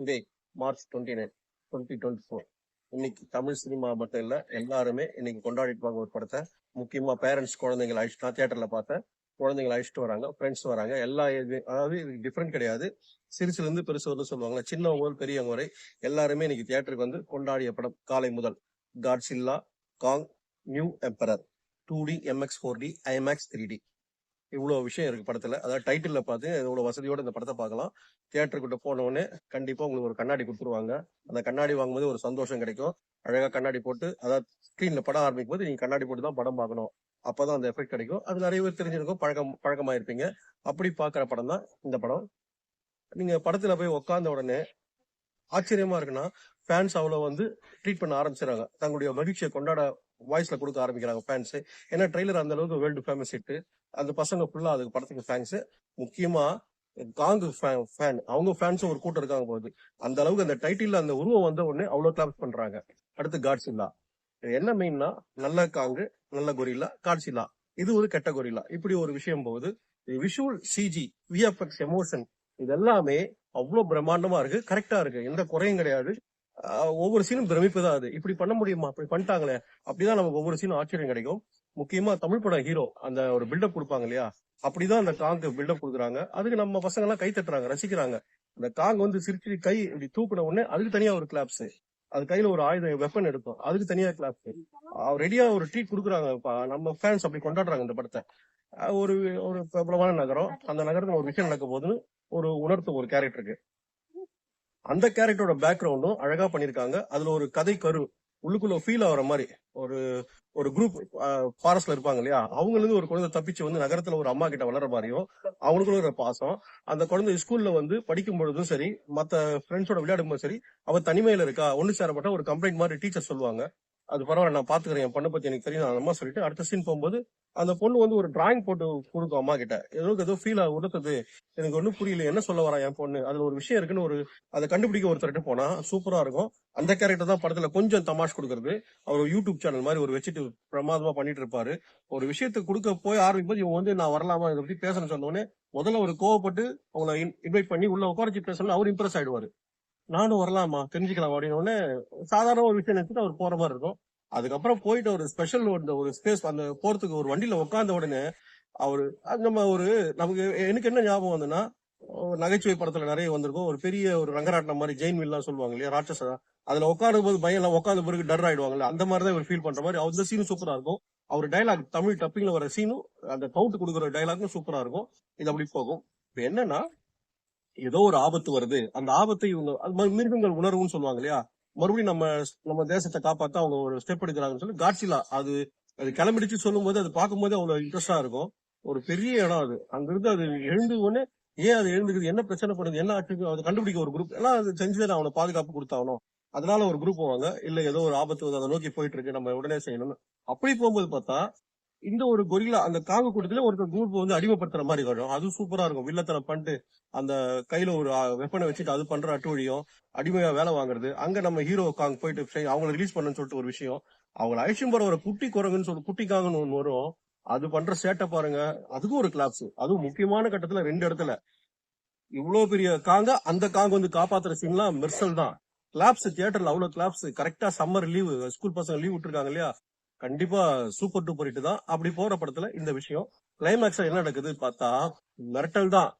Today March 29 2024 இன்னைக்கு Tamil cinema மட்டும் இல்ல எல்லாருமே இன்னைக்கு கொண்டாடிட்டு ஒரு படத்தை. முக்கியமா பேரண்ட்ஸ் குழந்தைங்களை அழைச்சிட்டு, நான் தியேட்டர்ல பார்த்தேன், குழந்தைங்களை அழைச்சிட்டு வராங்க, ஃப்ரெண்ட்ஸ் வராங்க, எல்லா அதாவது டிஃப்ரெண்ட் கிடையாது. சிறுசுல இருந்து பெருசு வந்து சொல்லுவாங்க, சின்னவங்க முதல் பெரியவங்க வரை எல்லாருமே இன்னைக்கு தியேட்டருக்கு வந்து கொண்டாடிய படம் காலை முதல் Godzilla Kong new emperor 2D MX 4D IMAX 3D. இவ்வளவு விஷயம் இருக்கு படத்துல. அதாவது டைட்டில்ல பார்த்து இவ்வளவு வசதியோட இந்த படத்தை பார்க்கலாம். தியேட்டருக்கிட்ட போன உடனே கண்டிப்பா உங்களுக்கு ஒரு கண்ணாடி கொடுத்துருவாங்க. அந்த கண்ணாடி வாங்கும்போது ஒரு சந்தோஷம் கிடைக்கும். அழகா கண்ணாடி போட்டு, அதாவது ஸ்கிரீன்ல படம் ஆரம்பிக்கும் போது நீங்க கண்ணாடி போட்டு தான் படம் பார்க்கணும். அப்பதான் அந்த எஃபெக்ட் கிடைக்கும். அது நிறைய பேர் தெரிஞ்சிருக்கும், பழக்கமாயிருப்பீங்க. அப்படி பாக்குற படம் தான் இந்த படம். நீங்க படத்துல போய் உட்கார்ந்த உடனே ஆச்சரியமா இருக்குன்னா, ஃபேன்ஸ் அவ்வளவு வந்து ட்ரீட் பண்ண ஆரம்பிச்சிடறாங்க. தங்களுடைய மகிழ்ச்சியை கொண்டாட வாய்ஸ்ல கொடுக்க ஆரம்பிக்கிறாங்க ஃபேன்ஸ். ஏன்னா ட்ரெய்லர் அந்த அளவுக்கு வேர்ல்டு ஃபேமஸ் ஹிட். அந்த பசங்க ஃபுல்லா அதுக்கு படத்துக்கு ஃபேன்ஸ். முக்கியமா காங்கு ஃபேன், அவங்க ஃபேன்ஸும் ஒரு கூட்டம் இருக்காங்க போகுது. அந்த அளவுக்கு அந்த டைட்டில் அந்த உருவம் வந்த உடனே அவ்வளவு கிளாப்ஸ் பண்றாங்க. அடுத்து காட்ஸில்லா. என்ன மெயின்னா, நல்ல காங்கு, நல்ல கொரில்லா, காட்ஸில்லா இது ஒரு கெட்ட கொரில்லா. இப்படி ஒரு விஷயம் போகுது. விஷுவல் சிஜி, விஎஃப்எக்ஸ், எமோஷன் இது எல்லாமே அவ்வளவு பிரம்மாண்டமா இருக்கு, கரெக்டா இருக்கு, எந்த குறையும் கிடையாது. ஒவ்வொரு சீனும் பிரமிப்பு தான். அது இப்படி பண்ண முடியுமா, அப்படி பண்ணிட்டாங்களே, அப்படிதான் நமக்கு ஒவ்வொரு சீனும் ஆச்சரியம் கிடைக்கும். முக்கியமா தமிழ் படம் ஹீரோ அந்த ஒரு பில்டப் கொடுப்பாங்க இல்லையா, அப்படிதான் அந்த காங்கு பில்டப் கொடுக்குறாங்க. அதுக்கு நம்ம பசங்க எல்லாம் கை தட்டுறாங்க, ரசிக்கிறாங்க. அந்த காங் வந்து சிரிச்சு கை இப்படி தூக்குன உடனே அதுக்கு தனியா ஒரு கிளாப்ஸ். அது கையில ஒரு ஆயுதம் வெப்பன் எடுக்கும், அதுக்கு தனியா கிளாப்ஸ். ரெடியா ஒரு ட்ரீட் கொடுக்குறாங்க. நம்ம ஃபேன்ஸ் அப்படி கொண்டாடுறாங்க இந்த படத்தை. ஒரு ஒரு பிரபலமான நகரம், அந்த நகரத்துல ஒரு விஷயம் நடக்க போதுன்னு ஒரு உணர்த்தும் ஒரு கேரக்டருக்கு. அந்த கேரக்டரோட பேக்ரவுண்டும் அழகா பண்ணிருக்காங்க. அதுல ஒரு கதை கரு உள்ளுக்குள்ள ஃபீல் ஆகிற மாதிரி ஒரு ஒரு குரூப் ஃபாரஸ்ட்ல இருப்பாங்க இல்லையா, அவங்கள இருந்து ஒரு குழந்தை தப்பிச்சு வந்து நகரத்துல ஒரு அம்மா கிட்ட வளர மாதிரியும், அவங்களுக்குள்ள ஒரு பாசம். அந்த குழந்தை ஸ்கூல்ல வந்து படிக்கும் பொழுதும் சரி, மத்த ஃப்ரெண்ட்ஸோட விளையாடும் போது சரி, அவ தனிமையில இருக்கா, ஒண்ணு சேரப்பட்ட ஒரு கம்ப்ளைண்ட் மாதிரி டீச்சர் சொல்லுவாங்க. அது பரவாயில்ல, நான் பாத்துக்கிறேன், என் பொண்ணை பத்தி எனக்கு தெரியும், அந்த அம்மா சொல்லிட்டு அடுத்த சீன் போகும்போது அந்த பொண்ணு வந்து ஒரு டிராயிங் போட்டு கொடுக்கும் அம்மா கிட்ட. ஏதோ ஃபீல் உடுத்துது, எனக்கு ஒன்னும் புரியல, என்ன சொல்ல வரா என் பொண்ணு, அதுல ஒரு விஷயம் இருக்குன்னு ஒரு அதை கண்டுபிடிக்க ஒருத்தர்கிட்ட போனா சூப்பரா இருக்கும். அந்த கேரக்டர் தான் படத்துல கொஞ்சம் தமாஷ் கொடுக்கறது. அவர் யூடியூப் சேனல் மாதிரி ஒரு வச்சுட்டு பிரமாதமா பண்ணிட்டு இருப்பாரு. ஒரு விஷயத்தை கொடுக்க போய் ஆரம்பிக்கும் போது இவங்க வந்து நான் வரலாமா இதை பத்தி பேசணும்னு சொன்னோடனே முதல்ல ஒரு கோவப்பட்டு அவங்களை இன்வைட் பண்ணி உள்ள உட்காரச்சு பேசணும். அவர் இம்ப்ரெஸ் ஆயிடுவாரு. நானும் வரலாமா தெரிஞ்சுக்கலாம் அப்படின்னு சாதாரண ஒரு விஷயம் நினைச்சிட்டு அவர் போற மாதிரி இருக்கும். அதுக்கப்புறம் போயிட்டு ஒரு ஸ்பெஷல் ஒரு ஸ்பேஸ் அந்த போறதுக்கு ஒரு வண்டியில உட்கார்ந்த உடனே அவரு நம்ம ஒரு நமக்கு எனக்கு என்ன ஞாபகம் வந்துன்னா, நகைச்சுவை படத்துல நிறைய வந்திருக்கும். ஒரு பெரிய ஒரு ரங்கராட்டம் மாதிரி ஜெயின் வில்லாம் சொல்லுவாங்க இல்லையா, ராட்சசா, அதுல உட்காரும் போது பயம் எல்லாம் உட்கார்ந்த பிறகு டர் ஆயிடுவாங்கல்ல, அந்த மாதிரிதான் இவர் ஃபீல் பண்ற மாதிரி. அந்த சீனும் சூப்பரா இருக்கும். அவர் டைலாக் தமிழ் டப்பிங்ல வர சீனும் அந்த கவுண்ட் கொடுக்குற டைலாக்கும் சூப்பரா இருக்கும். இது அப்படி போகும். இப்ப என்னன்னா, ஏதோ ஒரு ஆபத்து வருது, அந்த ஆபத்தை இவங்க மிருகங்கள் உணர்வுன்னு சொல்லுவாங்க இல்லையா, மறுபடியும் நம்ம தேசத்தை காப்பாத்த அவங்க ஒரு ஸ்டெப் எடுக்கிறாங்கன்னு சொல்லி காட்சிலா அது அது கிளம்பிடுச்சு சொல்லும் போது அது பார்க்கும்போது அவ்வளவு இன்ட்ரெஸ்டா இருக்கும். ஒரு பெரிய இடம் அது. அங்கிருந்து அது எழுந்து உடனே ஏன் அது எழுந்துக்குது, என்ன பிரச்சனை பண்ணுது, என்ன ஆச்சு, அதை கண்டுபிடிக்க ஒரு குரூப் எல்லாம் அது செஞ்சுதான் அவனை பாதுகாப்பு கொடுத்தாகணும். அதனால ஒரு குரூப் போவாங்க. இல்ல ஏதோ ஒரு ஆபத்து வந்து அதை நோக்கி போயிட்டு இருக்கு, நம்ம உடனே செய்யணும்னு. அப்படி போகும்போது பார்த்தா இந்த ஒரு கொரில்லா அந்த காங்க கூட்டத்துல ஒரு குரூப் வந்து அடிமைப்படுத்துற மாதிரி வரும். அது சூப்பரா இருக்கும். வில்லத்தனை பண்ணிட்டு அந்த கையில ஒரு வெப்பனை வச்சுட்டு அது பண்ற அட்டுவழியும், அடிமையா வேலை வாங்குறது. அங்க நம்ம ஹீரோ காங் போயிட்டு அவங்களை ரிலீஸ் பண்ணு சொல்லிட்டு ஒரு விஷயம். அவங்களை அழிச்சும் போற ஒரு குட்டி குரங்குன்னு சொல்லி குட்டி காங்கன்னு ஒண்ணு வரும். அது பண்ற சேட்டை பாருங்க, அதுக்கும் ஒரு கிளாப்ஸ். அதுவும் முக்கியமான கட்டத்துல 2 இடத்துல இவ்வளவு பெரிய காங்க அந்த காங்க வந்து காப்பாத்துற சீன்லாம் மெர்சல் தான். கிளாப்ஸ் தியேட்டர்ல அவ்வளவு கிளாப்ஸ். கரெக்டா சம்மர் லீவு, ஸ்கூல் பசங்க லீவ் விட்டுருக்காங்க இல்லையா, கண்டிப்பா சூப்பர் டூப்பர் ஹிட் தான். அப்படி போற படத்துல இந்த விஷயம் கிளைமேக்ஸ்ல என்ன நடக்குது பார்த்தா மிரட்டல் தான்.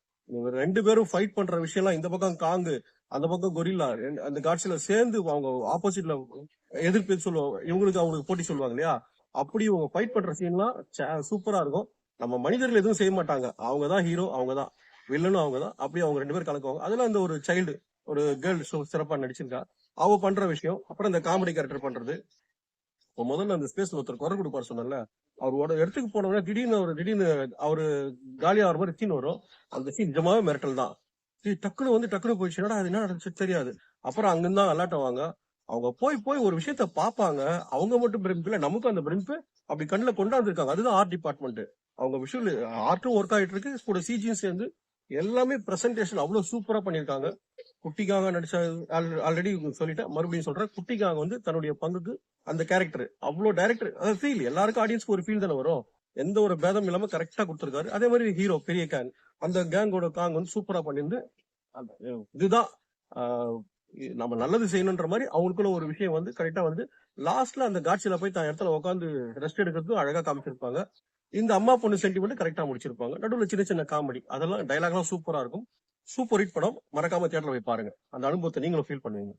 2 பேரும் ஃபைட் பண்ற விஷயம் எல்லாம், இந்த பக்கம் காங்கு, அந்த பக்கம் கொரில்லா, அந்த காட்சியில சேர்ந்து அவங்க ஆப்போசிட்ல எதிர்ப்பு சொல்லுவாங்க, இவங்களுக்கு அவங்களுக்கு போட்டி சொல்லுவாங்க இல்லையா, அப்படி இவங்க ஃபைட் பண்ற சீன்லாம் சூப்பரா இருக்கும். நம்ம மனிதர்கள் எதுவும் செய்ய மாட்டாங்க, அவங்கதான் ஹீரோ, அவங்கதான் வில்லனும், அவங்கதான். அப்படி அவங்க 2 பேரும் கலக்குவாங்க. அதெல்லாம் அந்த ஒரு சைல்டு ஒரு கேர்ள் சிறப்பா நடிச்சிருக்கா. அவ பண்ற விஷயம். அப்புறம் இந்த காமெடி கேரக்டர் பண்றது. முதல்ல அந்த ஸ்பேஸ்ல ஒருத்தர் குரல் கொடுப்பாரு சொன்னல, அவரோட இடத்துக்கு போனவங்க திடீர்னு அவரு காலியா ஆகிற மாதிரி சீன் வரும். அந்த சீன் நிஜமாவே மிரட்டல் தான். டக்குனு போயிடுச்சுன்னா அது என்ன நடந்துச்சு தெரியாது. அப்புறம் அங்கிருந்தா அலாட்டவாங்க. அவங்க போய் ஒரு விஷயத்த பாப்பாங்க. அவங்க மட்டும் பிரமிப்பு இல்ல, நமக்கும் அந்த பிரமிப்பு அப்படி கண்ணுல கொண்டாந்துருக்காங்க. அதுதான் ஆர்ட் டிபார்ட்மெண்ட். அவங்க விஷுவல் ஆர்ட்டும் ஒர்க் ஆயிட்டு இருக்கு, கூட சிஜியும் சேர்ந்து எல்லாமே பிரசன்டேஷன் அவ்வளவு சூப்பரா பண்ணிருக்காங்க. குட்டிக்காக நடிச்ச ஆல்ரெடி சொல்லிட்டேன், மறுபடியும் சொல்றேன். குட்டிக்காக வந்து தன்னுடைய பங்குக்கு அந்த கேரக்டர் அவ்வளவு டைரக்டர் அதாவது ஃபீல் எல்லாருக்கும் ஆடியன்ஸ்க்கு ஒரு ஃபீல் தானே வரும். எந்த ஒரு பேதம் இல்லாம கரெக்டா கொடுத்திருக்காரு. அதே மாதிரி ஹீரோ பெரிய கேங், அந்த கேங்கோட காங் வந்து சூப்பரா பண்ணிருந்து இதுதான் நம்ம நல்லது செய்யணுன்ற மாதிரி அவங்களுக்குள்ள ஒரு விஷயம் வந்து கரெக்டா வந்து லாஸ்ட்ல அந்த காட்சியில போய் தான் இடத்துல உட்காந்து ரெஸ்ட் எடுக்கிறதுக்கும் அழகா காமிச்சிருப்பாங்க. இந்த அம்மா பொண்ணு சென்டிமெண்ட் கரெக்டா முடிச்சிருப்பாங்க. நடுவுல சின்ன சின்ன காமெடி அதெல்லாம் டைலாக்லாம் சூப்பரா இருக்கும். சூப்பர் ஹிட் படம். மறக்காம தியேட்டர்ல போய் பாருங்க. அந்த அனுபவத்தை நீங்களும் ஃபீல் பண்ணுவீங்க.